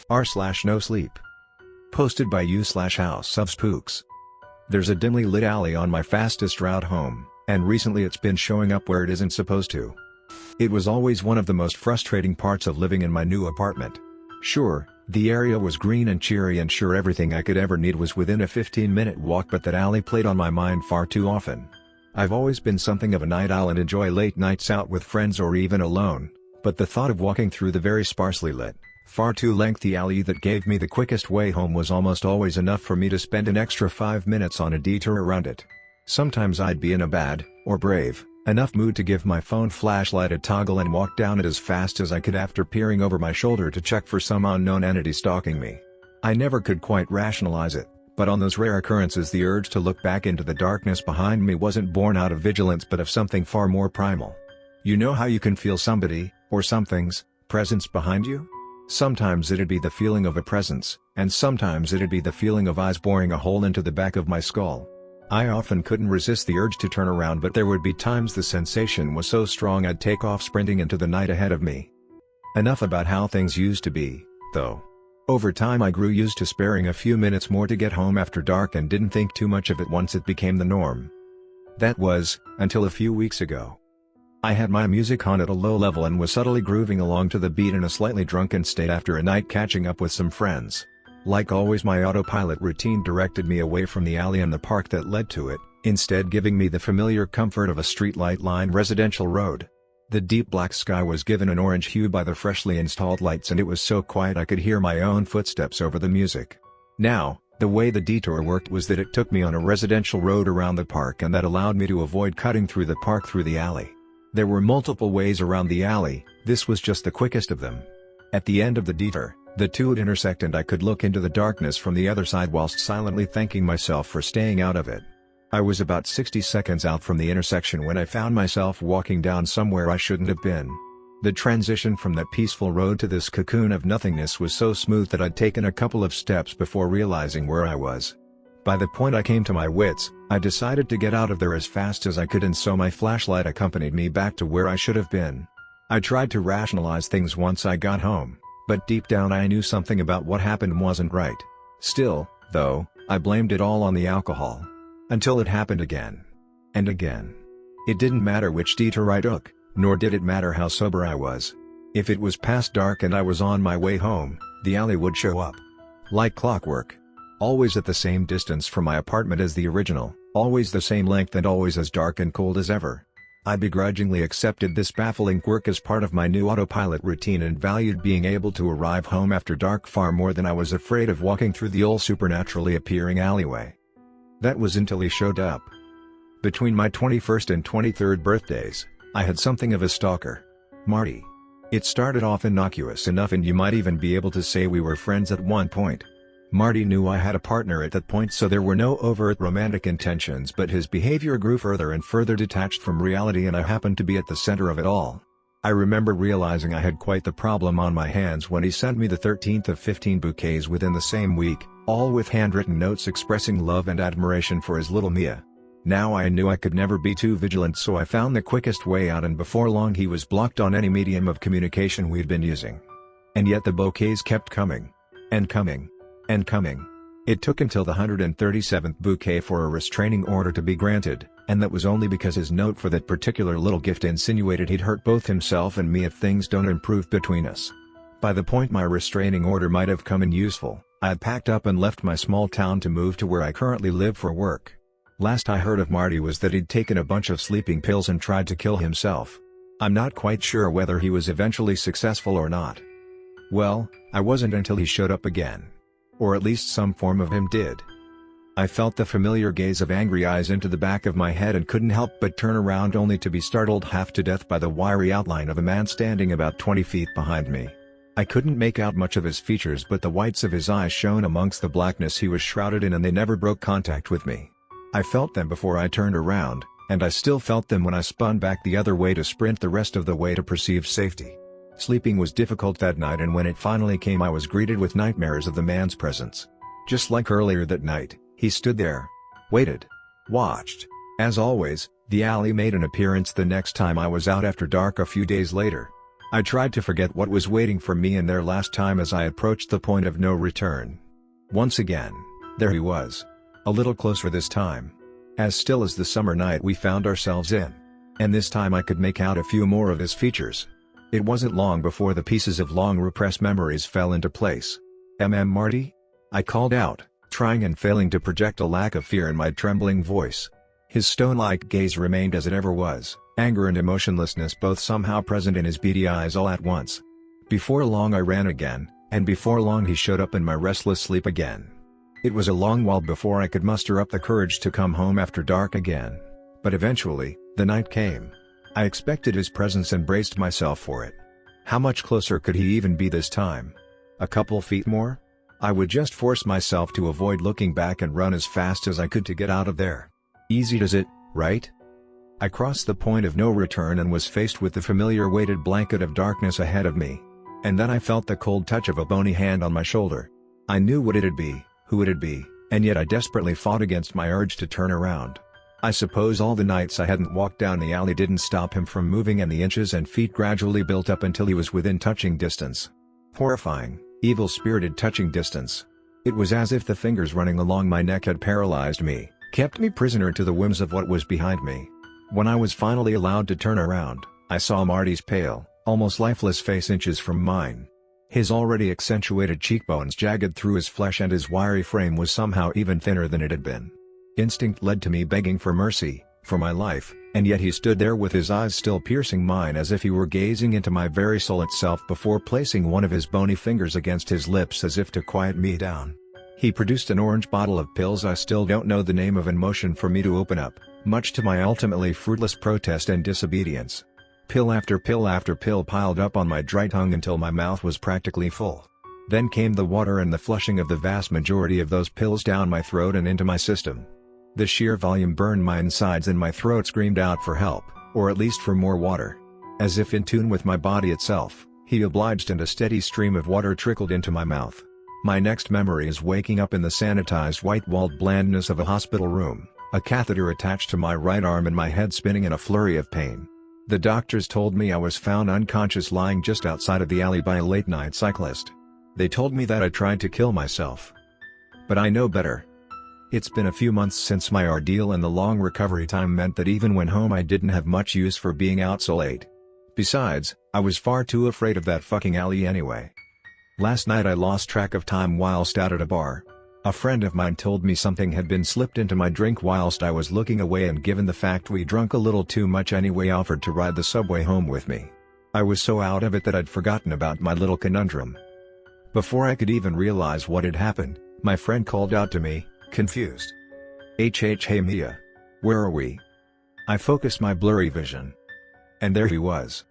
r/NoSleep. Posted by u/houseofspooks. There's a dimly lit alley on my fastest route home, and recently it's been showing up where it isn't supposed to. It was always one of the most frustrating parts of living in my new apartment. Sure, the area was green and cheery and sure everything I could ever need was within a 15-minute walk, but that alley played on my mind far too often. I've always been something of a night owl and enjoy late nights out with friends or even alone, but the thought of walking through the very sparsely lit, far too lengthy alley that gave me the quickest way home was almost always enough for me to spend an extra 5 minutes on a detour around it. Sometimes I'd be in a bad, or brave, enough mood to give my phone flashlight a toggle and walk down it as fast as I could after peering over my shoulder to check for some unknown entity stalking me. I never could quite rationalize it, but on those rare occurrences the urge to look back into the darkness behind me wasn't born out of vigilance but of something far more primal. You know how you can feel somebody, or something's, presence behind you? Sometimes it'd be the feeling of a presence, and sometimes it'd be the feeling of eyes boring a hole into the back of my skull. I often couldn't resist the urge to turn around, but there would be times the sensation was so strong I'd take off sprinting into the night ahead of me. Enough about how things used to be, though. Over time I grew used to sparing a few minutes more to get home after dark and didn't think too much of it once it became the norm. That was, until a few weeks ago. I had my music on at a low level and was subtly grooving along to the beat in a slightly drunken state after a night catching up with some friends. Like always, my autopilot routine directed me away from the alley and the park that led to it, instead giving me the familiar comfort of a streetlight-lined residential road. The deep black sky was given an orange hue by the freshly installed lights and it was so quiet I could hear my own footsteps over the music. Now, the way the detour worked was that it took me on a residential road around the park and that allowed me to avoid cutting through the park through the alley. There were multiple ways around the alley, this was just the quickest of them. At the end of the detour, the two would intersect and I could look into the darkness from the other side whilst silently thanking myself for staying out of it. I was about 60 seconds out from the intersection when I found myself walking down somewhere I shouldn't have been. The transition from that peaceful road to this cocoon of nothingness was so smooth that I'd taken a couple of steps before realizing where I was. By the point I came to my wits, I decided to get out of there as fast as I could, and so my flashlight accompanied me back to where I should have been. I tried to rationalize things once I got home, but deep down I knew something about what happened wasn't right. Still, though, I blamed it all on the alcohol. Until it happened again. And again. It didn't matter which detour I took, nor did it matter how sober I was. If it was past dark and I was on my way home, the alley would show up. Like clockwork. Always at the same distance from my apartment as the original, always the same length and always as dark and cold as ever. I begrudgingly accepted this baffling quirk as part of my new autopilot routine and valued being able to arrive home after dark far more than I was afraid of walking through the old supernaturally appearing alleyway. That was until he showed up. Between my 21st and 23rd birthdays, I had something of a stalker. Marty. It started off innocuous enough and you might even be able to say we were friends at one point. Marty knew I had a partner at that point, so there were no overt romantic intentions, but his behavior grew further and further detached from reality and I happened to be at the center of it all. I remember realizing I had quite the problem on my hands when he sent me the 13th of 15 bouquets within the same week, all with handwritten notes expressing love and admiration for his little Mia. Now I knew I could never be too vigilant, so I found the quickest way out, and before long he was blocked on any medium of communication we'd been using. And yet the bouquets kept coming. And coming. And coming. It took until the 137th bouquet for a restraining order to be granted, and that was only because his note for that particular little gift insinuated he'd hurt both himself and me if things don't improve between us. By the point my restraining order might have come in useful, I had packed up and left my small town to move to where I currently live for work. Last I heard of Marty was that he'd taken a bunch of sleeping pills and tried to kill himself. I'm not quite sure whether he was eventually successful or not. Well, I wasn't until he showed up again. Or at least some form of him did. I felt the familiar gaze of angry eyes into the back of my head and couldn't help but turn around, only to be startled half to death by the wiry outline of a man standing about 20 feet behind me. I couldn't make out much of his features, but the whites of his eyes shone amongst the blackness he was shrouded in, and they never broke contact with me. I felt them before I turned around, and I still felt them when I spun back the other way to sprint the rest of the way to perceived safety. Sleeping was difficult that night, and when it finally came I was greeted with nightmares of the man's presence. Just like earlier that night, he stood there. Waited. Watched. As always, the alley made an appearance the next time I was out after dark a few days later. I tried to forget what was waiting for me in there last time as I approached the point of no return. Once again, there he was. A little closer this time. As still as the summer night we found ourselves in. And this time I could make out a few more of his features. It wasn't long before the pieces of long repressed memories fell into place. Marty? I called out, trying and failing to project a lack of fear in my trembling voice. His stone-like gaze remained as it ever was, anger and emotionlessness both somehow present in his beady eyes all at once. Before long I ran again, and before long he showed up in my restless sleep again. It was a long while before I could muster up the courage to come home after dark again. But eventually, the night came. I expected his presence and braced myself for it. How much closer could he even be this time? A couple feet more? I would just force myself to avoid looking back and run as fast as I could to get out of there. Easy does it, right? I crossed the point of no return and was faced with the familiar weighted blanket of darkness ahead of me. And then I felt the cold touch of a bony hand on my shoulder. I knew what it'd be, who it'd be, and yet I desperately fought against my urge to turn around. I suppose all the nights I hadn't walked down the alley didn't stop him from moving, and the inches and feet gradually built up until he was within touching distance. Horrifying, evil-spirited touching distance. It was as if the fingers running along my neck had paralyzed me, kept me prisoner to the whims of what was behind me. When I was finally allowed to turn around, I saw Marty's pale, almost lifeless face inches from mine. His already accentuated cheekbones jagged through his flesh, and his wiry frame was somehow even thinner than it had been. Instinct led to me begging for mercy, for my life, and yet he stood there with his eyes still piercing mine as if he were gazing into my very soul itself before placing one of his bony fingers against his lips as if to quiet me down. He produced an orange bottle of pills I still don't know the name of and motioned for me to open up, much to my ultimately fruitless protest and disobedience. Pill after pill piled up on my dry tongue until my mouth was practically full. Then came the water and the flushing of the vast majority of those pills down my throat and into my system. The sheer volume burned my insides and my throat screamed out for help, or at least for more water. As if in tune with my body itself, he obliged and a steady stream of water trickled into my mouth. My next memory is waking up in the sanitized white-walled blandness of a hospital room, a catheter attached to my right arm and my head spinning in a flurry of pain. The doctors told me I was found unconscious lying just outside of the alley by a late-night cyclist. They told me that I tried to kill myself. But I know better. It's been a few months since my ordeal, and the long recovery time meant that even when home I didn't have much use for being out so late. Besides, I was far too afraid of that fucking alley anyway. Last night I lost track of time whilst out at a bar. A friend of mine told me something had been slipped into my drink whilst I was looking away, and given the fact we drunk a little too much anyway, offered to ride the subway home with me. I was so out of it that I'd forgotten about my little conundrum. Before I could even realize what had happened, my friend called out to me, confused. Hey Mia. Where are we? I focused my blurry vision. And there he was,